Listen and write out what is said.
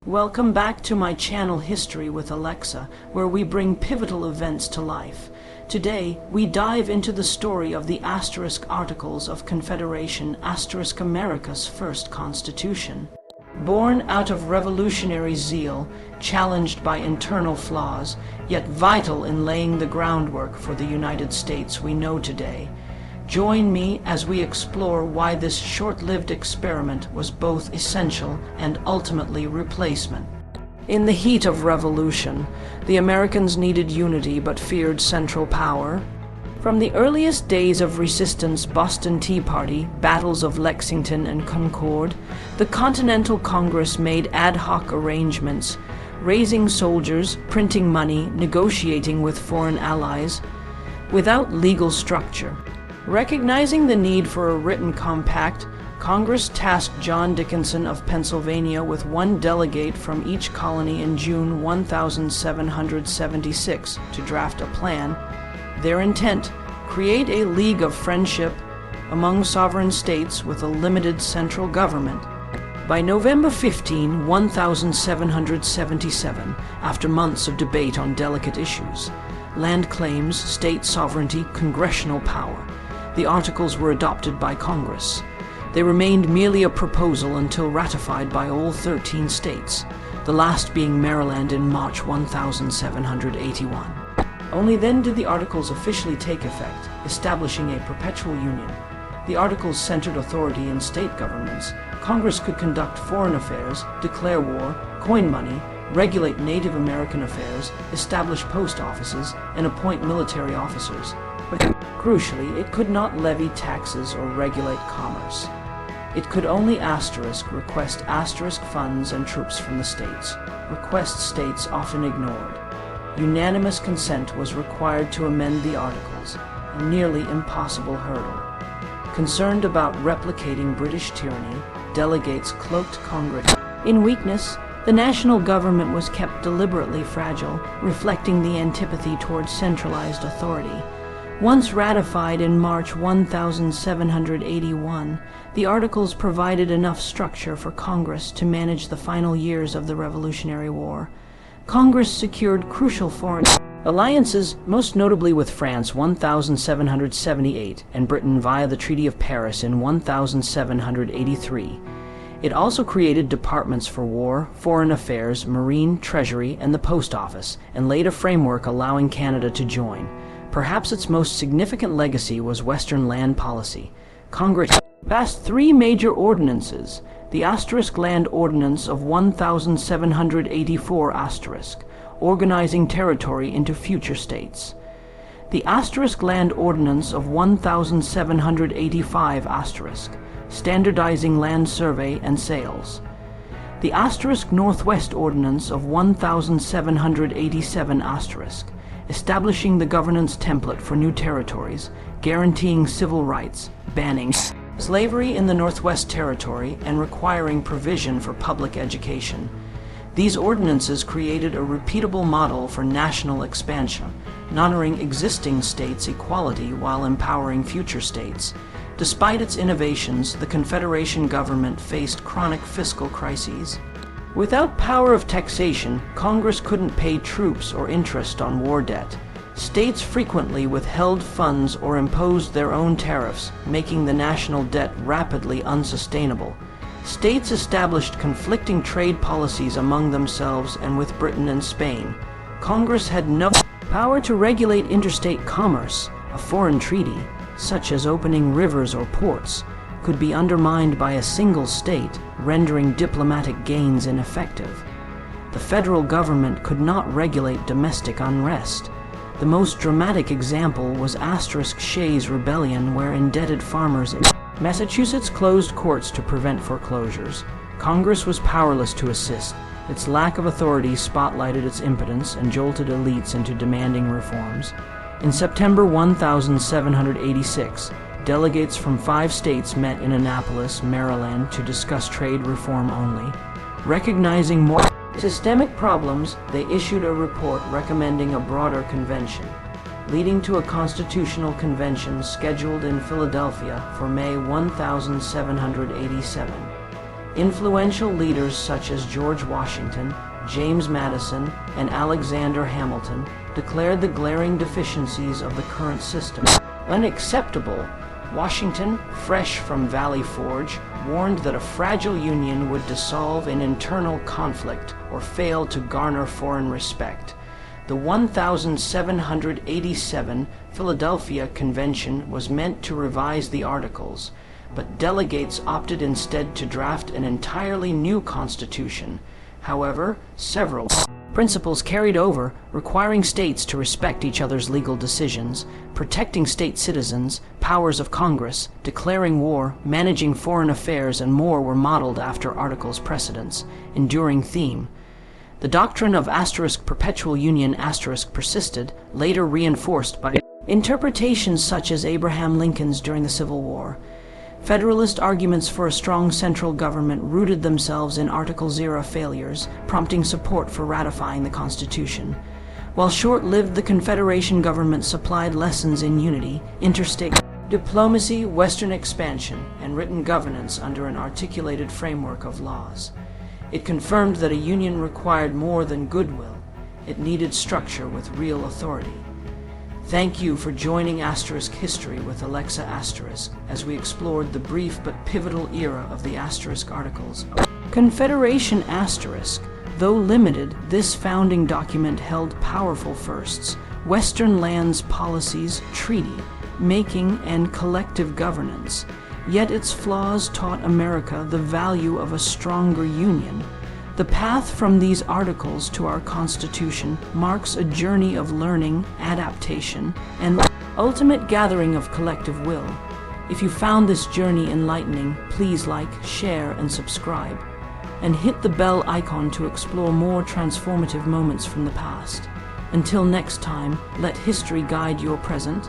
Welcome back to my channel History with Alexa, where we bring pivotal events to life. Today, we dive into the story of the Articles of Confederation, America's first constitution. Born out of revolutionary zeal, challenged by internal flaws, yet vital in laying the groundwork for the United States we know today. Join me as we explore why this short-lived experiment was both essential and ultimately replacement. In the heat of revolution, the Americans needed unity but feared central power. From the earliest days of resistance, Boston Tea Party, battles of Lexington and Concord, the Continental Congress made ad hoc arrangements, raising soldiers, printing money, negotiating with foreign allies, without legal structure. Recognizing the need for a written compact, Congress tasked John Dickinson of Pennsylvania with one delegate from each colony in June 1776 to draft a plan. Their intent: create a league of friendship among sovereign states with a limited central government. By November 15, 1777, after months of debate on delicate issues, land claims, state sovereignty, congressional power, the Articles were adopted by Congress. They remained merely a proposal until ratified by all 13 states, the last being Maryland in March 1781. Only then did the Articles officially take effect, establishing a perpetual union. The Articles centered authority in state governments. Congress could conduct foreign affairs, declare war, coin money, regulate Native American affairs, establish post offices, and appoint military officers. But crucially, it could not levy taxes or regulate commerce. It could only request funds and troops from the states, requests states often ignored. Unanimous consent was required to amend the Articles, a nearly impossible hurdle. Concerned about replicating British tyranny, delegates cloaked Congress. In weakness, the national government was kept deliberately fragile, reflecting the antipathy towards centralized authority. Once ratified in March 1781, the Articles provided enough structure for Congress to manage the final years of the Revolutionary War. Congress secured crucial foreign alliances, most notably with France 1778 and Britain via the Treaty of Paris in 1783. It also created departments for war, foreign affairs, marine, treasury, and the post office, and laid a framework allowing Canada to join. Perhaps its most significant legacy was Western land policy. Congress passed three major ordinances: the Land Ordinance of 1784 organizing territory into future states; the Land Ordinance of 1785 standardizing land survey and sales; the Northwest Ordinance of 1787 establishing the governance template for new territories, guaranteeing civil rights, banning slavery in the Northwest Territory, and requiring provision for public education. These ordinances created a repeatable model for national expansion, honoring existing states' equality while empowering future states. Despite its innovations, the Confederation government faced chronic fiscal crises. Without power of taxation, Congress couldn't pay troops or interest on war debt. States frequently withheld funds or imposed their own tariffs, making the national debt rapidly unsustainable. States established conflicting trade policies among themselves and with Britain and Spain. Congress had no power to regulate interstate commerce. A foreign treaty, such as opening rivers or ports, could be undermined by a single state, rendering diplomatic gains ineffective. The federal government could not regulate domestic unrest. The most dramatic example was Shays' Rebellion, where indebted farmers in Massachusetts closed courts to prevent foreclosures. Congress was powerless to assist. Its lack of authority spotlighted its impotence and jolted elites into demanding reforms. In September 1786, delegates from 5 states met in Annapolis, Maryland, to discuss trade reform only. Recognizing more systemic problems, they issued a report recommending a broader convention, leading to a constitutional convention scheduled in Philadelphia for May 1787. Influential leaders such as George Washington, James Madison, and Alexander Hamilton declared the glaring deficiencies of the current system unacceptable. Washington, fresh from Valley Forge, warned that a fragile union would dissolve in internal conflict or fail to garner foreign respect. The 1787 Philadelphia Convention was meant to revise the Articles, but delegates opted instead to draft an entirely new constitution. However, several principles carried over, requiring states to respect each other's legal decisions, protecting state citizens, powers of Congress, declaring war, managing foreign affairs, and more were modeled after Articles precedents. Enduring theme. The doctrine of perpetual union persisted, later reinforced by interpretations such as Abraham Lincoln's during the Civil War. Federalist arguments for a strong central government rooted themselves in Articles-era failures, prompting support for ratifying the Constitution. While short-lived, the Confederation government supplied lessons in unity, interstate diplomacy, Western expansion, and written governance under an articulated framework of laws. It confirmed that a union required more than goodwill. It needed structure with real authority. Thank you for joining History with Alexa as we explored the brief but pivotal era of the Articles. Confederation though limited, this founding document held powerful firsts: Western lands policies, treaty making, and collective governance. Yet its flaws taught America the value of a stronger union. The path from these Articles to our Constitution marks a journey of learning, adaptation, and ultimate gathering of collective will. If you found this journey enlightening, please like, share, and subscribe. And hit the bell icon to explore more transformative moments from the past. Until next time, let history guide your present